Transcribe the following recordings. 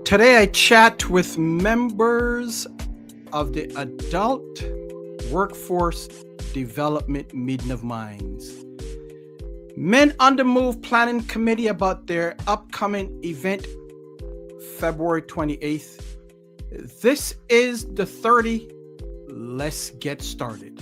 Today I chat with members of the Adult Workforce Development Meeting of Minds. Men on the Move Planning Committee about their upcoming event, February 28th. This is the 30. Let's get started.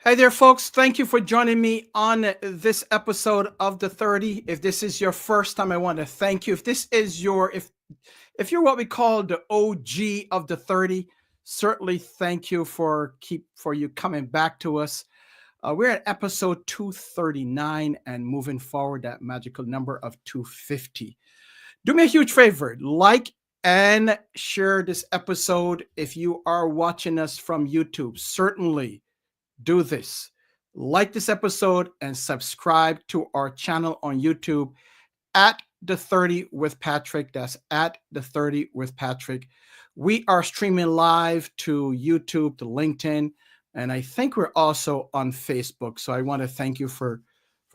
Hey there, folks. Thank you for joining me on this episode of the 30. If this is your first time, I want to thank you. If this is if you're what we call the OG of the 30, certainly thank you for you coming back to us. We're at episode 239 and moving forward that magical number of 250. Do me a huge favor, like and share this episode. If you are watching us from YouTube, certainly do this. Like this episode and subscribe to our channel on YouTube at the 30 with Patrick. That's at the 30 with Patrick. We are streaming live to YouTube, to LinkedIn, and I think we're also on Facebook. So I want to thank you for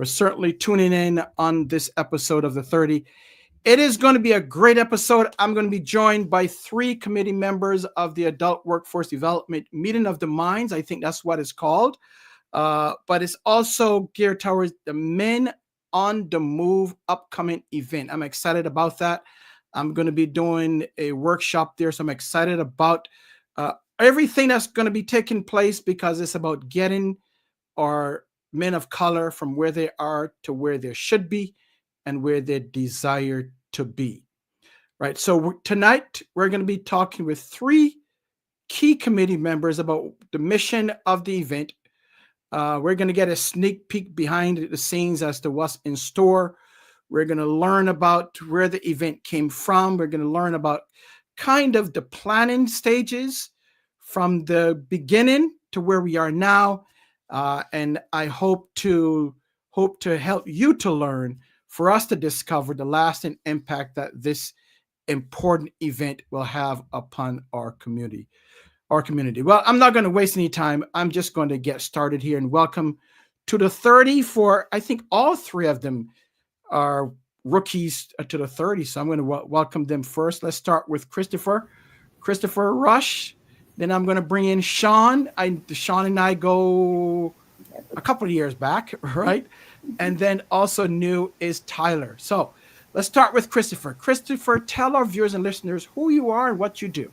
certainly tuning in on this episode of the 30. It is going to be a great episode. I'm going to be joined by 3 committee members of the Adult Workforce Development Meeting of the Minds. I think that's what it's called. But it's also geared towards the Men on the Move upcoming event. I'm excited about that. I'm going to be doing a workshop there. So I'm excited about everything that's going to be taking place because it's about getting our men of color from where they are to where they should be and where they desire to be, right? So tonight, we're going to be talking with 3 key committee members about the mission of the event. We're going to get a sneak peek behind the scenes as to what's in store. We're going to learn about where the event came from. We're going to learn about kind of the planning stages from the beginning to where we are now. And I hope to help you to learn, for us to discover the lasting impact that this important event will have upon our community. Well, I'm not going to waste any time. I'm just going to get started here and welcome to the 30 for, I think all 3 of them are rookies to the 30. So I'm going to welcome them first. Let's start with Christopher Rush. Then I'm going to bring in Shawn. Shawn and I go a couple of years back, right? And then also new is Tyler. So let's start with Christopher. Christopher, tell our viewers and listeners who you are and what you do.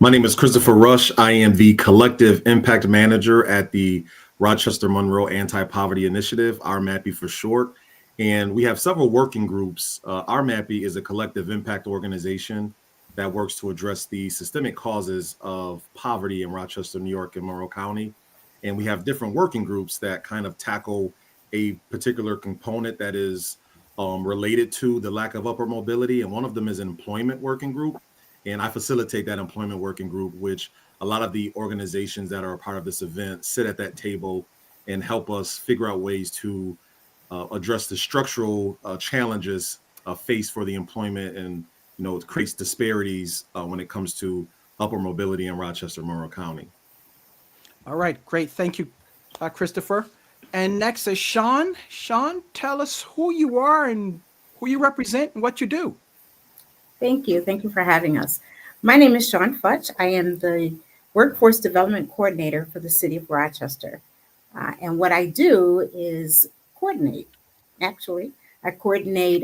My name is Christopher Rush. I am the Collective Impact Manager at the Rochester Monroe Anti-Poverty Initiative, RMAPI for short. And we have several working groups. RMAPI is a collective impact organization that works to address the systemic causes of poverty in Rochester, New York, and Monroe County. And we have different working groups that kind of tackle a particular component that is related to the lack of upward mobility. And one of them is an employment working group. And I facilitate that employment working group, which a lot of the organizations that are a part of this event sit at that table and help us figure out ways to address the structural challenges faced for the employment and, it creates disparities when it comes to upward mobility in Rochester, Monroe County. All right, great. Thank you, Christopher. And next is Shawn. Shawn, tell us who you are and who you represent and what you do. Thank you. Thank you for having us. My name is Shawn Futch. I am the Workforce Development Coordinator for the City of Rochester. And what I do is coordinate. Actually, I coordinate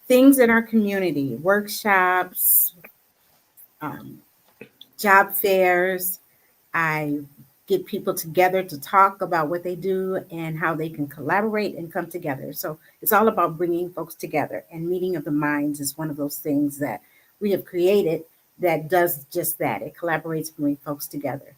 things in our community, workshops, job fairs. I get people together to talk about what they do and how they can collaborate and come together. So it's all about bringing folks together, and meeting of the minds is one of those things that we have created that does just that. It collaborates to bring folks together.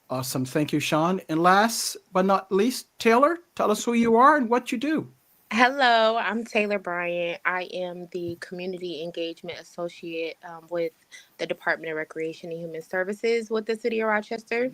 Awesome. Thank you, Shawn. And last but not least, Taylor, tell us who you are and what you do. Hello, I'm Taylor Bryant. I am the Community Engagement Associate with the Department of Recreation and Human Services with the City of Rochester.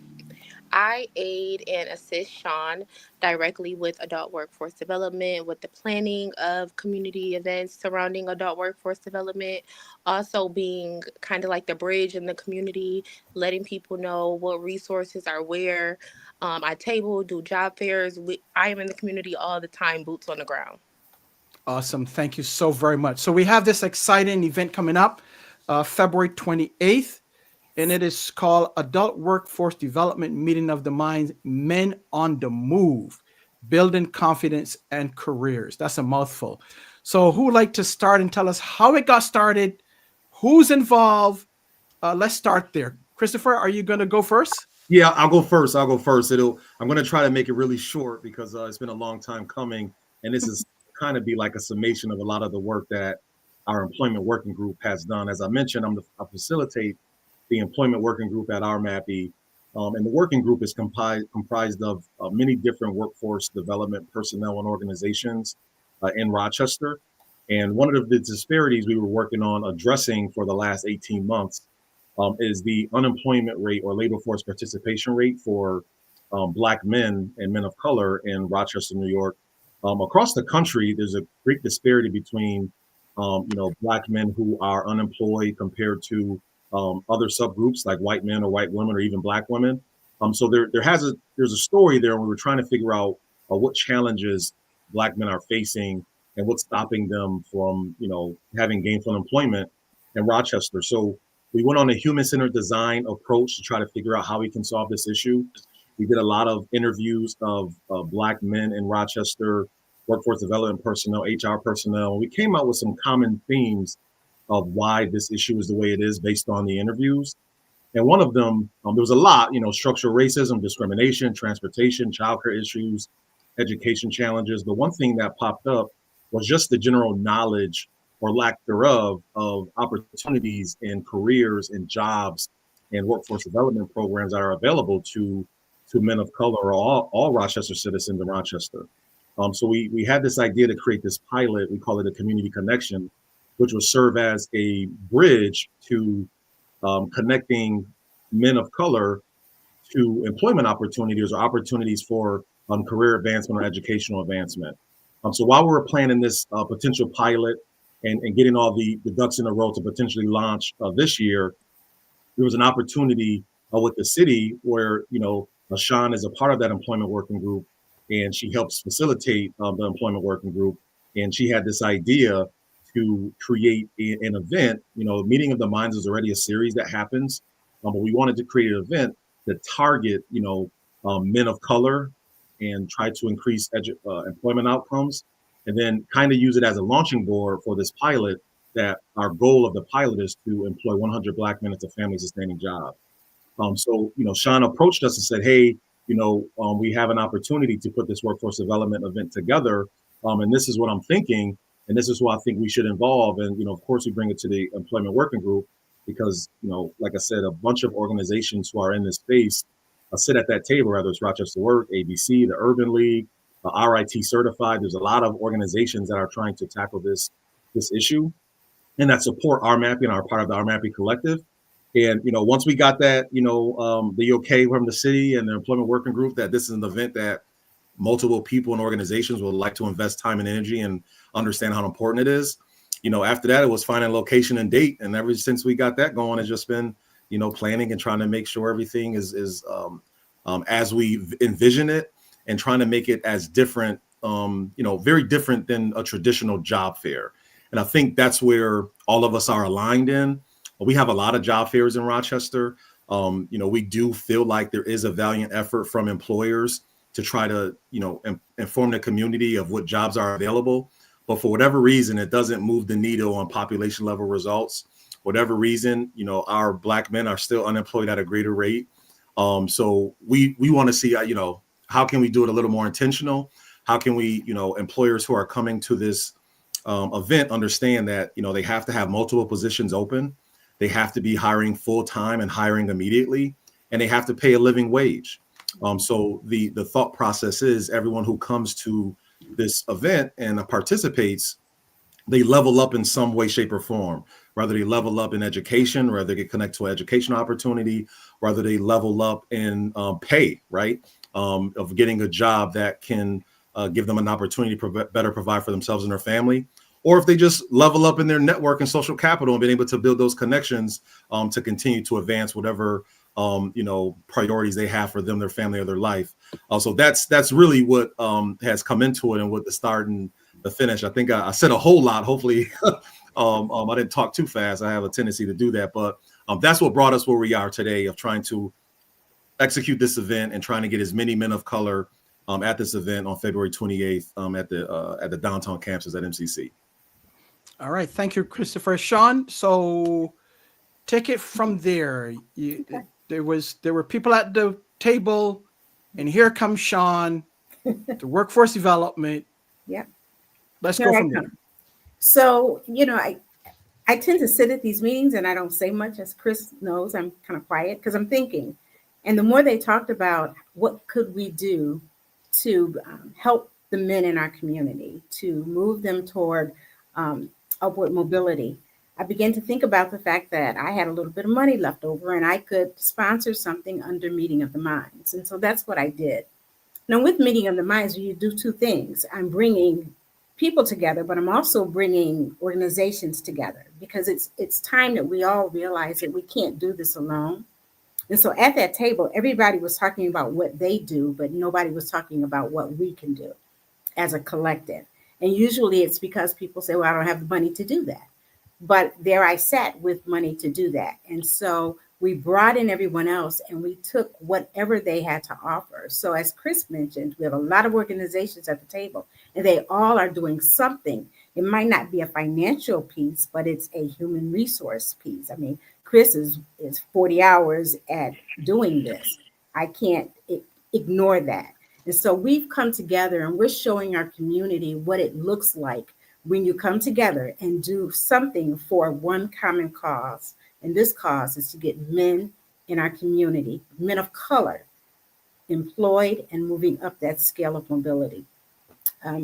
I aid and assist Shawn directly with adult workforce development, with the planning of community events surrounding adult workforce development, also being kind of like the bridge in the community, letting people know what resources are where. I table, do job fairs. I am in the community all the time, boots on the ground. Awesome. Thank you so very much. So we have this exciting event coming up February 28th, and it is called Adult Workforce Development Meeting of the Minds, Men on the Move, Building Confidence and Careers. That's a mouthful. So who would like to start and tell us how it got started, who's involved? Let's start there. Christopher, are you going to go first? Yeah, I'll go first. I'm going to try to make it really short because it's been a long time coming. And this is kind of be like a summation of a lot of the work that our employment working group has done. As I mentioned, I facilitate the employment working group at RMAPI. And the working group is comprised of many different workforce development personnel and organizations in Rochester. And one of the disparities we were working on addressing for the last 18 months is the unemployment rate or labor force participation rate for Black men and men of color in Rochester, New York. Across the country, there's a great disparity between, Black men who are unemployed compared to other subgroups like white men or white women or even Black women. So there's a story there. And we were trying to figure out what challenges Black men are facing and what's stopping them from, having gainful employment in Rochester. So we went on a human-centered design approach to try to figure out how we can solve this issue. We did a lot of interviews of Black men in Rochester, workforce development personnel, HR personnel. And we came out with some common themes of why this issue is the way it is based on the interviews. And one of them, there was a lot, structural racism, discrimination, transportation, childcare issues, education challenges. But one thing that popped up was just the general knowledge or lack thereof of opportunities and careers and jobs and workforce development programs that are available to men of color or all Rochester citizens in Rochester. So we had this idea to create this pilot. We call it a community connection, which will serve as a bridge to connecting men of color to employment opportunities or opportunities for career advancement or educational advancement. So while we were planning this potential pilot, and getting all the ducks in a row to potentially launch this year, there was an opportunity with the city where, Shawn is a part of that employment working group, and she helps facilitate the employment working group. And she had this idea to create an event. Meeting of the Minds is already a series that happens, but we wanted to create an event that target, men of color and try to increase employment outcomes. And then kind of use it as a launching board for this pilot, that our goal of the pilot is to employ 100 Black men into family sustaining jobs. So, Shawn approached us and said, hey, we have an opportunity to put this workforce development event together. And this is what I'm thinking. And this is who I think we should involve. And, of course, we bring it to the employment working group because, like I said, a bunch of organizations who are in this space sit at that table, whether it's Rochester Work, ABC, the Urban League, RIT certified. There's a lot of organizations that are trying to tackle this issue and that support RMAPI and are part of the RMAPI collective. And, once we got that, the okay from the city and the employment working group that this is an event that multiple people and organizations would like to invest time and energy and understand how important it is. After that, it was finding location and date. And ever since we got that going, it's just been, planning and trying to make sure everything is as we envision it, and trying to make it as different, very different than a traditional job fair. And I think that's where all of us are aligned in. We have a lot of job fairs in Rochester. We do feel like there is a valiant effort from employers to try to, inform the community of what jobs are available. But for whatever reason, it doesn't move the needle on population level results. Whatever reason, our Black men are still unemployed at a greater rate. So we want to see, how can we do it a little more intentional? How can we, employers who are coming to this event understand that, they have to have multiple positions open. They have to be hiring full time and hiring immediately, and they have to pay a living wage. So the thought process is everyone who comes to this event and participates, they level up in some way, shape, or form. Whether they level up in education, whether they get connected to an educational opportunity, whether they level up in pay, right? Of getting a job that can give them an opportunity to better provide for themselves and their family, or if they just level up in their network and social capital and being able to build those connections to continue to advance whatever priorities they have for them, their family, or their life. So that's really what has come into it, and what the start and the finish. I think I said a whole lot. Hopefully, I didn't talk too fast. I have a tendency to do that, but that's what brought us where we are today, of trying to execute this event and trying to get as many men of color at this event on February 28th at the downtown campus at MCC. All right, thank you, Christopher. Shawn, so take it from there. There were people at the table, and here comes Shawn, the workforce development. Yeah. Let's go from there. So, I tend to sit at these meetings and I don't say much. As Chris knows, I'm kind of quiet because I'm thinking. And the more they talked about what could we do to help the men in our community, to move them toward upward mobility, I began to think about the fact that I had a little bit of money left over and I could sponsor something under Meeting of the Minds. And so that's what I did. Now, with Meeting of the Minds, you do two things. I'm bringing people together, but I'm also bringing organizations together, because it's time that we all realize that we can't do this alone. And so at that table, everybody was talking about what they do, but nobody was talking about what we can do as a collective. And usually it's because people say, well, I don't have the money to do that. But there I sat with money to do that. And so we brought in everyone else and we took whatever they had to offer. So as Chris mentioned, we have a lot of organizations at the table and they all are doing something. It might not be a financial piece, but it's a human resource piece. I mean, Chris is 40 hours at doing this. I can't ignore that. And so we've come together and we're showing our community what it looks like when you come together and do something for one common cause. And this cause is to get men in our community, men of color, employed and moving up that scale of mobility.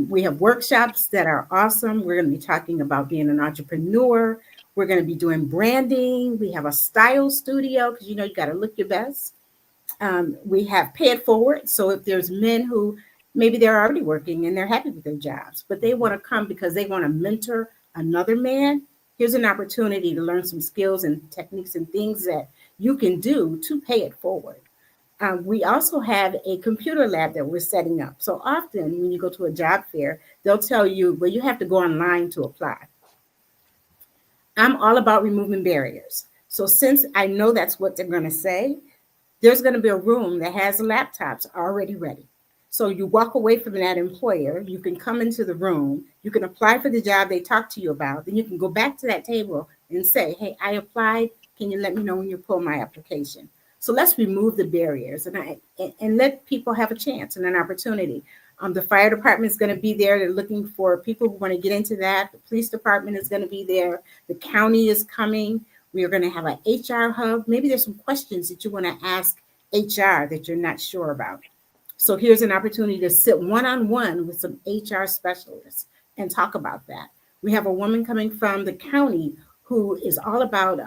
We have workshops that are awesome. We're going to be talking about being an entrepreneur. We're going to be doing branding. We have a style studio because, you got to look your best. We have Pay It Forward. So if there's men who maybe they're already working and they're happy with their jobs, but they want to come because they want to mentor another man, here's an opportunity to learn some skills and techniques and things that you can do to pay it forward. We also have a computer lab that we're setting up. So often when you go to a job fair, they'll tell you, well, you have to go online to apply. I'm all about removing barriers. So since I know that's what they're going to say, there's going to be a room that has laptops already ready. So you walk away from that employer, you can come into the room, you can apply for the job they talked to you about, then you can go back to that table and say, hey, I applied. Can you let me know when you pull my application? So let's remove the barriers and let people have a chance and an opportunity. The fire department is going to be there. They're looking for people who want to get into that. The police department is going to be there. The county is coming. We are going to have an HR hub. Maybe there's some questions that you want to ask HR that you're not sure about. So here's an opportunity to sit one-on-one with some HR specialists and talk about that. We have a woman coming from the county who is all about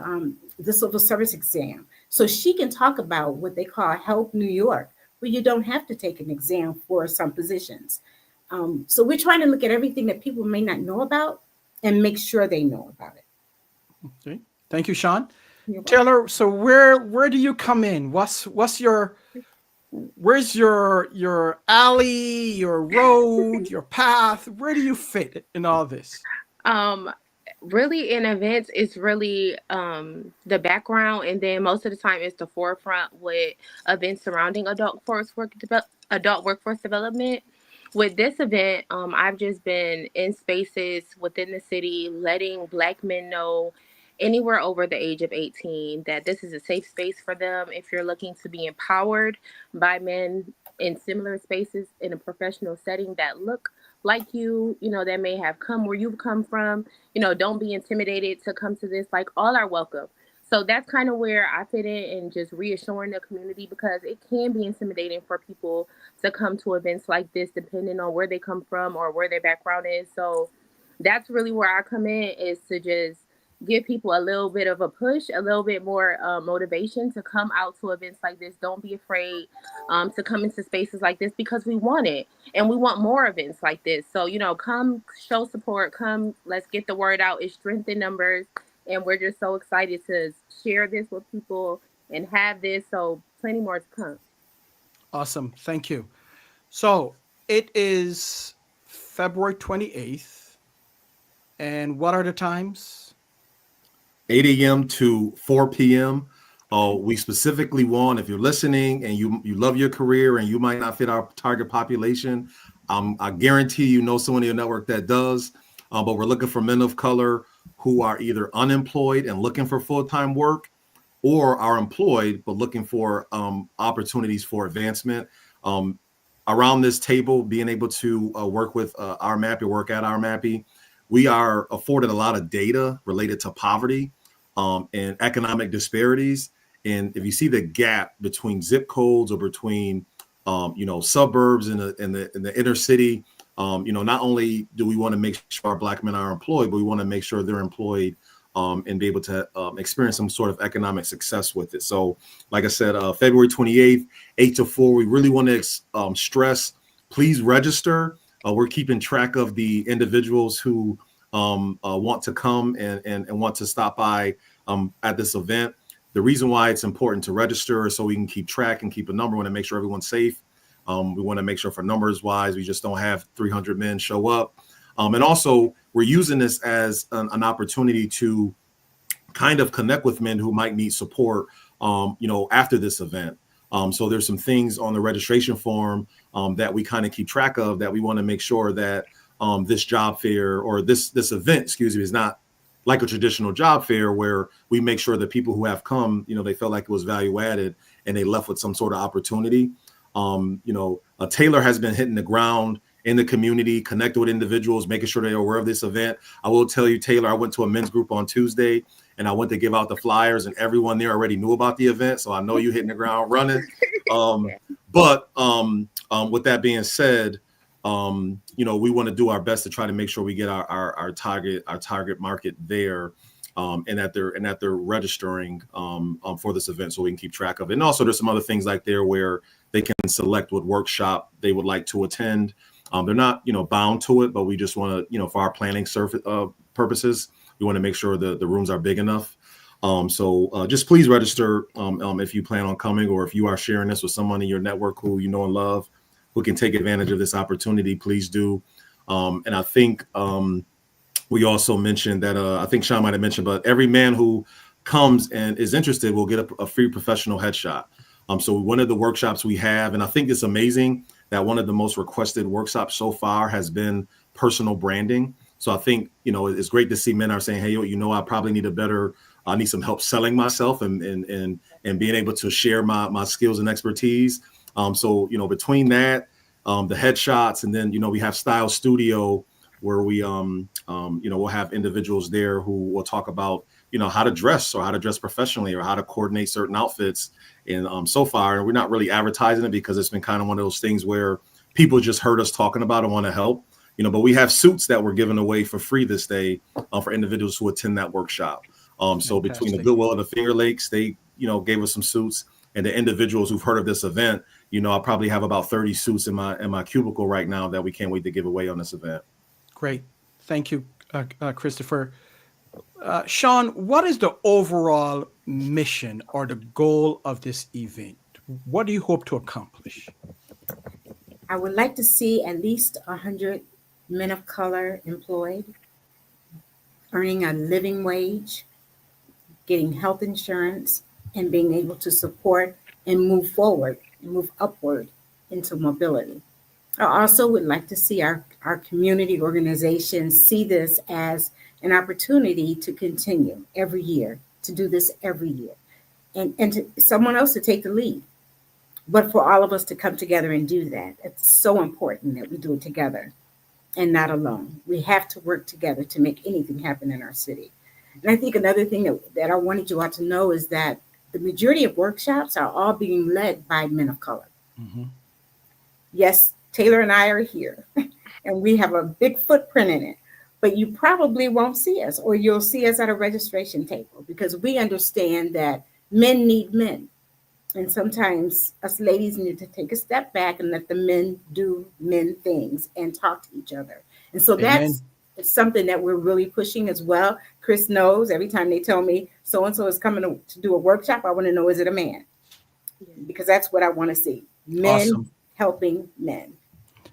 the civil service exam. So she can talk about what they call Help New York, where you don't have to take an exam for some positions. So we're trying to look at everything that people may not know about and make sure they know about it. Okay. Thank you, Shawn. Taylor, so where do you come in? Where's your alley, your road, your path? Where do you fit in all this? Really in events, it's really the background, and then most of the time it's the forefront with events surrounding adult workforce development. With this event, I've just been in spaces within the city, letting Black men know anywhere over the age of 18 that this is a safe space for them. If you're looking to be empowered by men in similar spaces in a professional setting that look like you, that may have come where you've come from, don't be intimidated to come to this. Like, all are welcome. So that's kind of where I fit in, and just reassuring the community, because it can be intimidating for people to come to events like this, depending on where they come from or where their background is. So that's really where I come in, is to just give people a little bit of a push, a little bit more motivation to come out to events like this. Don't be afraid to come into spaces like this, because we want it, and we want more events like this. So, come show support, come, let's get the word out. It's strength in numbers, and we're just so excited to share this with people and have this. So plenty more to come. Awesome. Thank you. So it is February 28th. And what are the times? 8 a.m. to 4 p.m. We specifically want, if you're listening and you love your career and you might not fit our target population, I guarantee you know someone in your network that does. But we're looking for men of color who are either unemployed and looking for full-time work, or are employed but looking for opportunities for advancement. Around this table, being able to work with RMAPI, work at RMAPI, we are afforded a lot of data related to poverty and economic disparities. And if you see the gap between zip codes or between suburbs and the inner city, not only do we want to make sure our Black men are employed, but we want to make sure they're employed and be able to experience some sort of economic success with it. So, like I said, February 28th, 8 to 4, we really want to stress, please register. We're keeping track of the individuals who want to come and want to stop by at this event. The reason why it's important to register is so we can keep track and keep a number. We want to make sure everyone's safe. We want to make sure, for numbers wise, we just don't have 300 men show up. And also, we're using this as an opportunity to kind of connect with men who might need support, after this event. So there's some things on the registration form that we kind of keep track of, that we want to make sure that this job fair, or this event, is not like a traditional job fair, where we make sure that people who have come, they felt like it was value added and they left with some sort of opportunity. Taylor has been hitting the ground in the community, connected with individuals, making sure they're aware of this event. I will tell you, Taylor, I went to a men's group on Tuesday and I went to give out the flyers, and everyone there already knew about the event. So I know you hitting the ground running. But with that being said, we want to do our best to try to make sure we get our target market there, and that they're registering for this event, so we can keep track of it. And also, there's some other things like there where they can select what workshop they would like to attend. They're not, bound to it, but we just want to, for our planning purposes, we want to make sure the rooms are big enough. So just please register if you plan on coming, or if you are sharing this with someone in your network who you know and love, who can take advantage of this opportunity, please do. And I think we also mentioned that, I think Shawn might have mentioned, but every man who comes and is interested will get a free professional headshot. So one of the workshops we have, and I think it's amazing that one of the most requested workshops so far has been personal branding. So I think, it's great to see men are saying, hey, I probably I need some help selling myself and being able to share my skills and expertise. So, between that, the headshots, and then, we have Style Studio, where we, we'll have individuals there who will talk about, how to dress, or how to dress professionally, or how to coordinate certain outfits. And so far, we're not really advertising it, because it's been kind of one of those things where people just heard us talking about it and want to help, but we have suits that we're giving away for free this day for individuals who attend that workshop. So between the Goodwill and the Finger Lakes, they, gave us some suits, and the individuals who've heard of this event, I probably have about 30 suits in my cubicle right now that we can't wait to give away on this event. Great. Thank you, Christopher. Shawn, what is the overall mission or the goal of this event? What do you hope to accomplish? I would like to see at least 100 men of color employed, earning a living wage, getting health insurance, and being able to support and move forward and move upward into mobility. I also would like to see our community organizations see this as an opportunity to continue every year, to do this every year, and to someone else to take the lead. But for all of us to come together and do that, it's so important that we do it together and not alone. We have to work together to make anything happen in our city. And I think another thing that I wanted you all to know is that the majority of workshops are all being led by men of color. Mm-hmm. Yes, Taylor and I are here, and we have a big footprint in it, but you probably won't see us, or you'll see us at a registration table, because we understand that men need men. And sometimes us ladies need to take a step back and let the men do men things and talk to each other. And so that's something that we're really pushing as well. Chris knows every time they tell me so-and-so is coming to do a workshop, I want to know, is it a man? Because that's what I want to see. Men Awesome. helping men.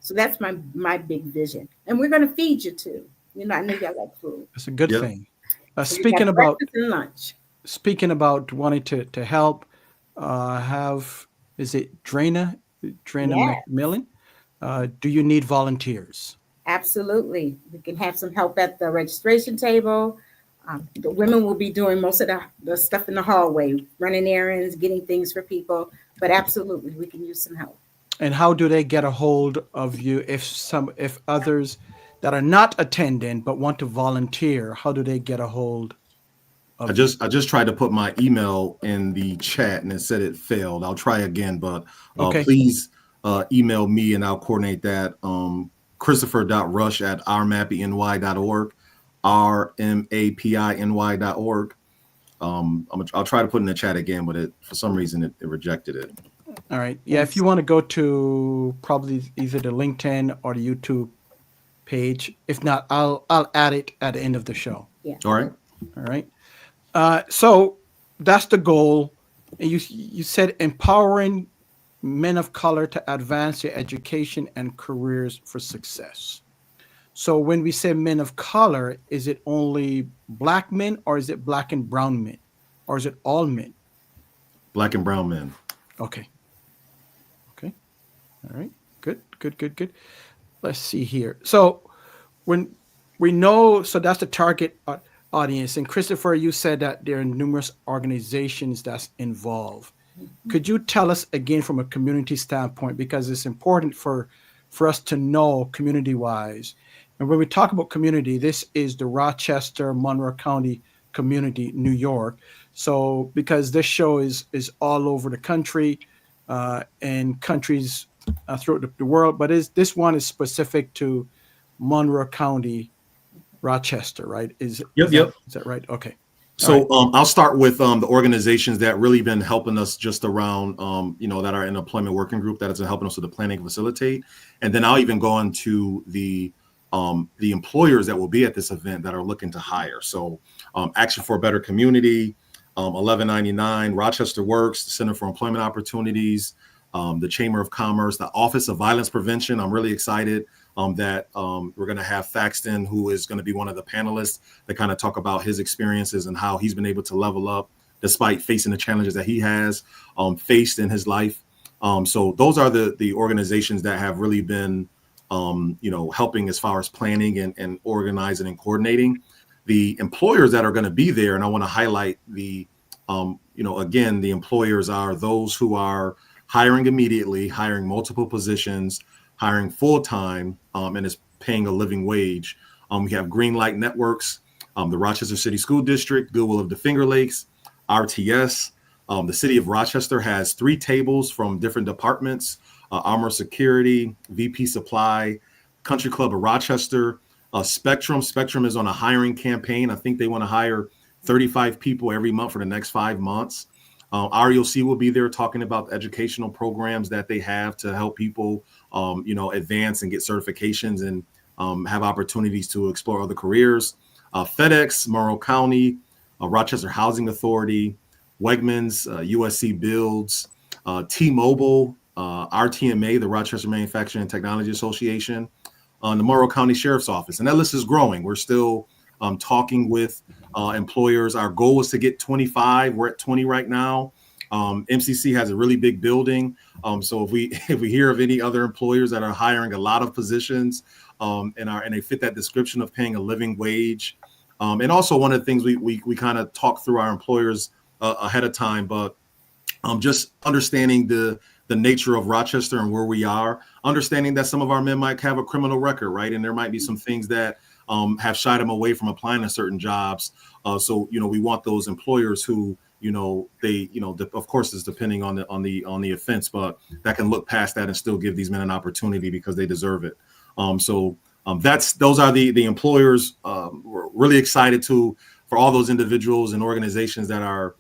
So that's my big vision. And we're going to feed you too. You know, I know y'all like food. It's a good Yep. thing. So Speaking about breakfast and lunch. speaking about wanting to help, is it Drana Yes. McMillan? Do you need volunteers? Absolutely. We can have some help at the registration table. The women will be doing most of the stuff in the hallway, running errands, getting things for people. But absolutely, we can use some help. And how do they get a hold of you if others that are not attending but want to volunteer? How do they get a hold of I just tried to put my email in the chat and it said it failed. I'll try again, but Okay. please email me and I'll coordinate that. Christopher.rush@rmapiny.org, RMAPINY.org. I'll try to put in the chat again, but for some reason it rejected it. All right. Yeah, if you want to go to probably either the LinkedIn or the YouTube page. If not, I'll add it at the end of the show. Yeah. All right. All right. So that's the goal. And you said empowering men of color to advance their education and careers for success. So when we say men of color, is it only black men, or is it black and brown men, or is it all men? Black and brown men. Okay. Okay. All right. Good. Let's see here. So when we know, so that's the target audience. And Christopher, you said that there are numerous organizations that's involved. Could you tell us again from a community standpoint, because it's important for us to know community-wise. And when we talk about community, this is the Rochester, Monroe County community, New York. So because this show is all over the country and countries throughout the world, but this one is specific to Monroe County, Rochester, right? Is that right? Okay. So I'll start with the organizations that really been helping us just around, that are in employment working group that has been helping us with the planning and facilitate. And then I'll even go into the employers that will be at this event that are looking to hire. So Action for a Better Community, 1199, Rochester Works, the Center for Employment Opportunities, the Chamber of Commerce, the Office of Violence Prevention. I'm really excited that we're going to have Thaxton, who is going to be one of the panelists, to kind of talk about his experiences and how he's been able to level up despite facing the challenges that he has faced in his life. So those are the organizations that have really been, helping as far as planning and organizing and coordinating. The employers that are going to be there, and I want to highlight again, the employers are those who are hiring immediately, hiring multiple positions, hiring full-time, and is paying a living wage. We have Greenlight Networks, the Rochester City School District, Goodwill of the Finger Lakes, RTS. The city of Rochester has 3 tables from different departments, Armor Security, VP Supply, Country Club of Rochester, Spectrum. Spectrum is on a hiring campaign. I think they want to hire 35 people every month for the next 5 months. REOC will be there talking about the educational programs that they have to help people, advance and get certifications and have opportunities to explore other careers. FedEx, Monroe County, Rochester Housing Authority, Wegmans, USC Builds, T-Mobile, RTMA, the Rochester Manufacturing and Technology Association, the Monroe County Sheriff's Office. And that list is growing. We're still talking with employers. Our goal is to get 25. We're at 20 right now. MCC has a really big building. So if we hear of any other employers that are hiring a lot of positions and they fit that description of paying a living wage. And also one of the things we kind of talk through our employers ahead of time, but just understanding the nature of Rochester and where we are, understanding that some of our men might have a criminal record, right? And there might be some things that have shied them away from applying to certain jobs. So we want those employers who they of course it's depending on the offense, but that can look past that and still give these men an opportunity because they deserve it. Those are the employers. We're really excited for all those individuals and organizations that are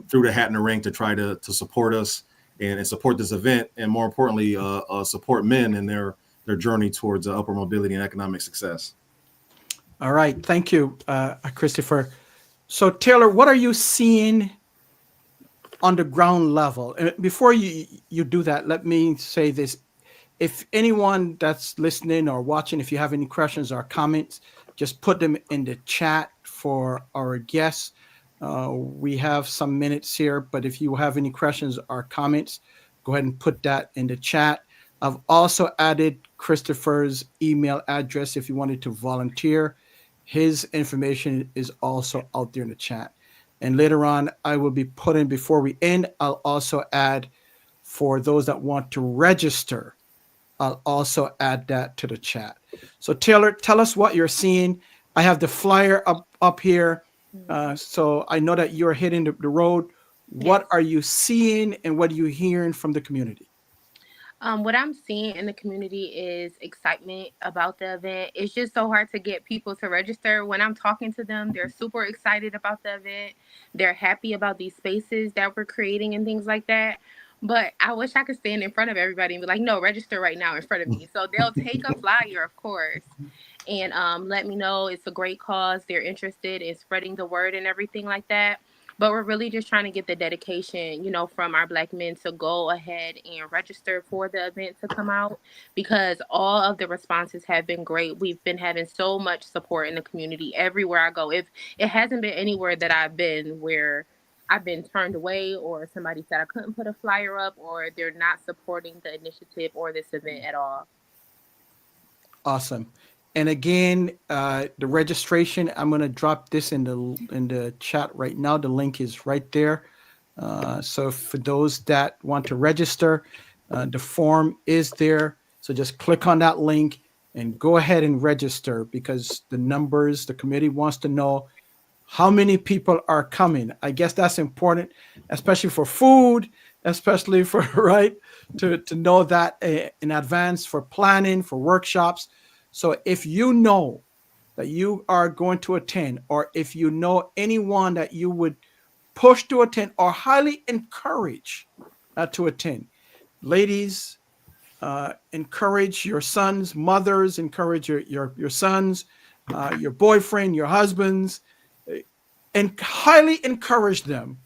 threw the hat in the ring to try to support us and support this event, and more importantly, support men in their journey towards upper mobility and economic success. All right, thank you, Christopher. So Taylor, what are you seeing on the ground level? And before you do that, let me say this. If anyone that's listening or watching, if you have any questions or comments, just put them in the chat for our guests. We have some minutes here, but if you have any questions or comments, go ahead and put that in the chat. I've also added Christopher's email address if you wanted to volunteer. His information is also out there in the chat. And later on, I will be putting, before we end, I'll also add for those that want to register, I'll also add that to the chat. So Taylor, tell us what you're seeing. I have the flyer up here. So I know that you're hitting the road. What are you seeing and what are you hearing from the community? What I'm seeing in the community is excitement about the event. It's just so hard to get people to register. When I'm talking to them, they're super excited about the event. They're happy about these spaces that we're creating and things like that. But I wish I could stand in front of everybody and be like, no, register right now in front of me. So they'll take a flyer, of course, and let me know it's a great cause. They're interested in spreading the word and everything like that. But we're really just trying to get the dedication, from our Black men to go ahead and register for the event to come out, because all of the responses have been great. We've been having so much support in the community everywhere I go. If it hasn't been anywhere that I've been where I've been turned away or somebody said I couldn't put a flyer up or they're not supporting the initiative or this event at all. Awesome. And again, the registration, I'm going to drop this in the chat right now. The link is right there. So for those that want to register, the form is there. So just click on that link and go ahead and register, because the committee wants to know how many people are coming. I guess that's important, especially for food, especially for, right, to know that in advance, for planning, for workshops. So if you know that you are going to attend, or if you know anyone that you would push to attend or highly encourage to attend, ladies, encourage your sons, mothers, encourage your sons, your boyfriend, your husbands, and highly encourage them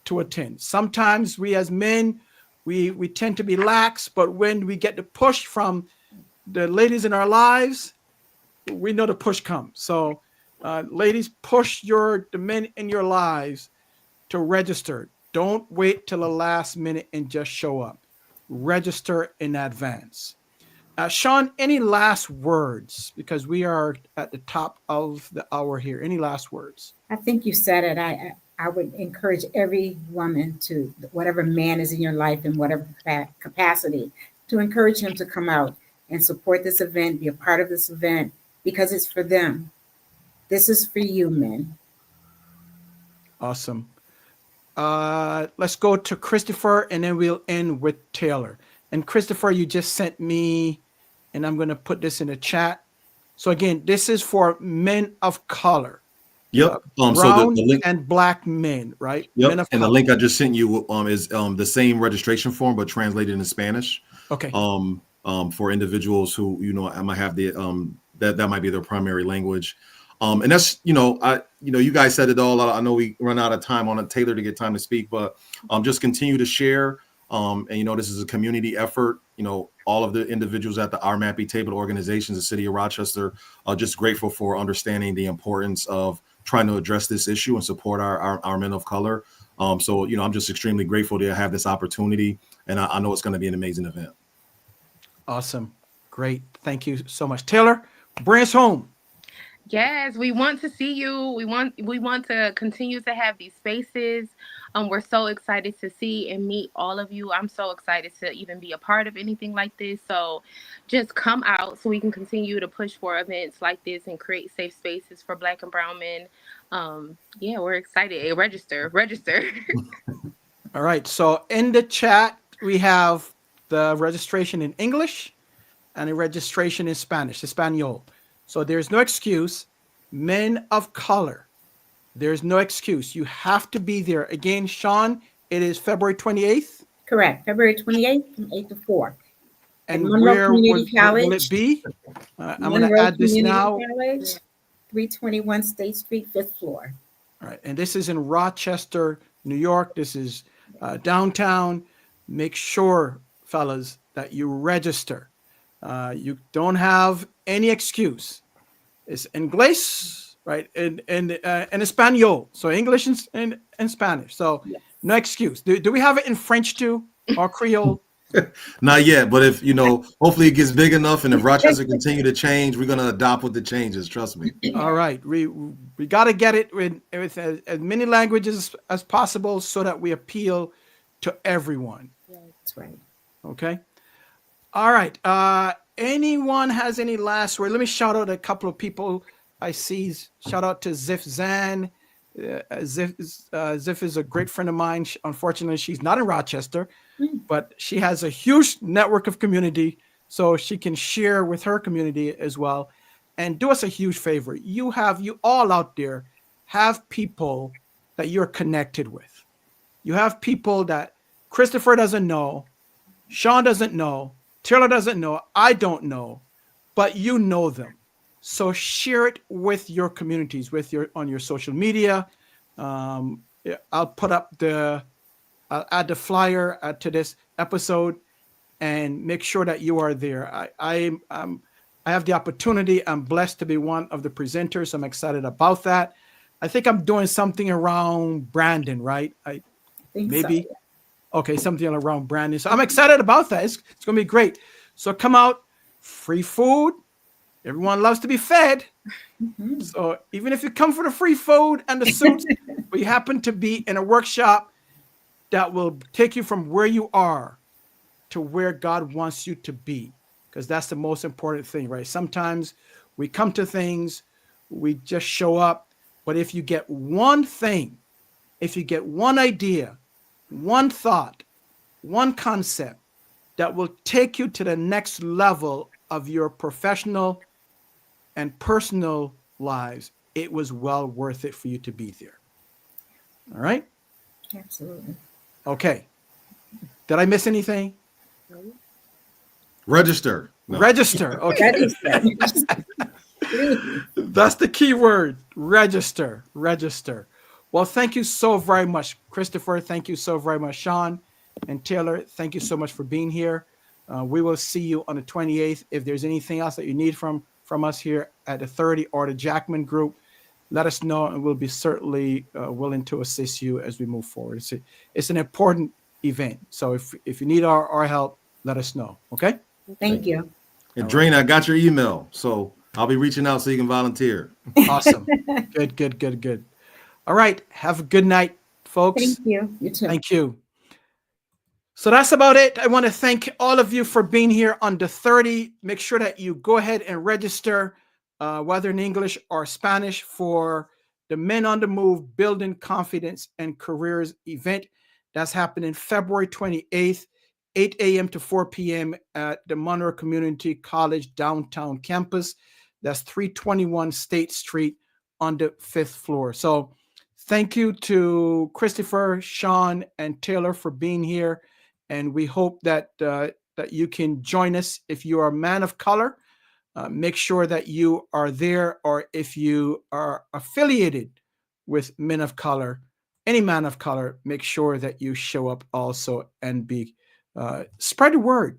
to attend. Sometimes we as men, we tend to be lax, but when we get the push from the ladies in our lives, we know the push comes. So ladies, push the men in your lives to register. Don't wait till the last minute and just show up. Register in advance. Shawn, any last words? Because we are at the top of the hour here. Any last words? I think you said it. I would encourage every woman to, whatever man is in your life in whatever capacity, to encourage him to come out and support this event, be a part of this event, because it's for them. This is for you, men. Awesome. Let's go to Christopher, and then we'll end with Taylor. And Christopher, you just sent me, and I'm going to put this in the chat. So again, this is for men of color. Yep. Brown So the link and Black men, right? Yep. Men of and color. the link I just sent you is the same registration form, but translated into Spanish. Okay. For individuals who I might have the that might be their primary language. And that's you guys said it all. I know we run out of time on it, Taylor, to get time to speak, but just continue to share. And this is a community effort. All of the individuals at the RMAPI table organizations, the city of Rochester, are just grateful for understanding the importance of trying to address this issue and support our men of color. So I'm just extremely grateful to have this opportunity, and I know it's going to be an amazing event. Awesome. Great. Thank you so much. Taylor, bring us home. Yes, we want to see you. We want to continue to have these spaces. We're so excited to see and meet all of you. I'm so excited to even be a part of anything like this. So just come out so we can continue to push for events like this and create safe spaces for Black and brown men. Yeah, we're excited. Hey, register. All right. So in the chat, we have the registration in English and a registration in Spanish, Espanol. So there's no excuse. Men of color, there's no excuse. You have to be there. Again, Shawn, it is February 28th. Correct. February 28th from 8 to 4. At And Monroe where Community will it College. be? I'm going to Monroe add this Community now. College, 321 State Street, 5th floor. All right. And this is in Rochester, New York. This is downtown. Make sure, fellas, that you register. You don't have any excuse. It's English, right? And Espanol. So English and Spanish. So Yes. no excuse. Do we have it in French too, or Creole? Not yet, but if hopefully it gets big enough, and if Rochester continue to change, we're gonna adopt with the changes. Trust me. All right, we got to get it with as many languages as possible so that we appeal to everyone. That's right. Okay. All right. Anyone has any last word? Let me shout out a couple of people I see. Shout out to Zif Zan. Zif is a great friend of mine. Unfortunately, she's not in Rochester, but she has a huge network of community, so she can share with her community as well. And do us a huge favor. You all out there have people that you're connected with. You have people that Christopher doesn't know, Shawn doesn't know, Taylor doesn't know, I don't know, but you know them. So share it with your communities, on your social media. I'll add the flyer to this episode and make sure that you are there. I have the opportunity. I'm blessed to be one of the presenters. I'm excited about that. I think I'm doing something around Brandon, right? I think Maybe. so, yeah. Okay, something around Brandon. So I'm excited about that. It's going to be great. So come out, free food. Everyone loves to be fed. Mhm. So even if you come for the free food and the suits, we happen to be in a workshop that will take you from where you are to where God wants you to be, because that's the most important thing, right? Sometimes we come to things, we just show up, but if you get one thing, if you get one idea, one thought, one concept that will take you to the next level of your professional and personal lives, it was well worth it for you to be there. All right? Absolutely. Okay. Did I miss anything? Register. No. Register. Okay. Register. That's the key word. Register. Well, thank you so very much, Christopher. Thank you so very much, Shawn and Taylor. Thank you so much for being here. We will see you on the 28th. If there's anything else that you need from us here at the 30 or the Jackman Group, let us know, and we'll be certainly willing to assist you as we move forward. It's an important event. So if you need our help, let us know. Okay? Thank you. And Drain, I got your email, so I'll be reaching out so you can volunteer. Awesome. Good. All right. Have a good night, folks. Thank you. You too. Thank you. So that's about it. I want to thank all of you for being here on the 30. Make sure that you go ahead and register, whether in English or Spanish, for the Men on the Move Building Confidence and Careers event. That's happening February 28th, 8 a.m. to 4 p.m. at the Monroe Community College downtown campus. That's 321 State Street on the 5th floor. So thank you to Christopher, Shawn, and Taylor for being here. And we hope that that you can join us. If you are a man of color, make sure that you are there, or if you are affiliated with men of color, any man of color, make sure that you show up also and be spread the word.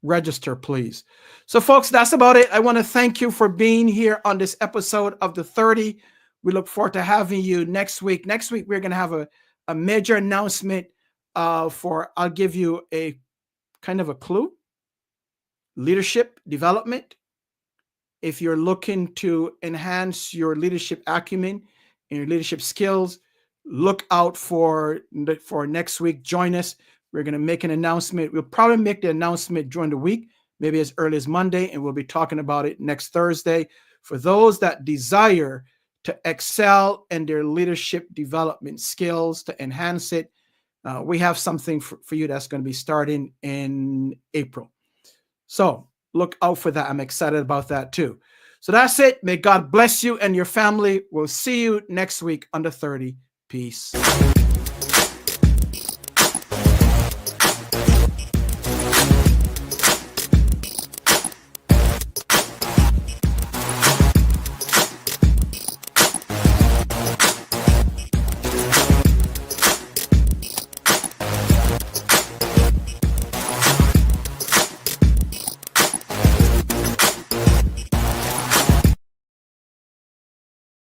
Register, please. So, folks, that's about it. I want to thank you for being here on this episode of the 30. We look forward to having you next week. Next week, we're going to have a major announcement I'll give you a kind of a clue. Leadership development. if you're looking to enhance your leadership acumen and your leadership skills, look out for next week. Join us. We're going to make an announcement. We'll probably make the announcement during the week, maybe as early as Monday, and we'll be talking about it next Thursday. For those that desire to excel in their leadership development skills, to enhance it, we have something for you that's going to be starting in April. So look out for that. I'm excited about that too. So that's it. May God bless you and your family. We'll see you next week on the 30. Peace.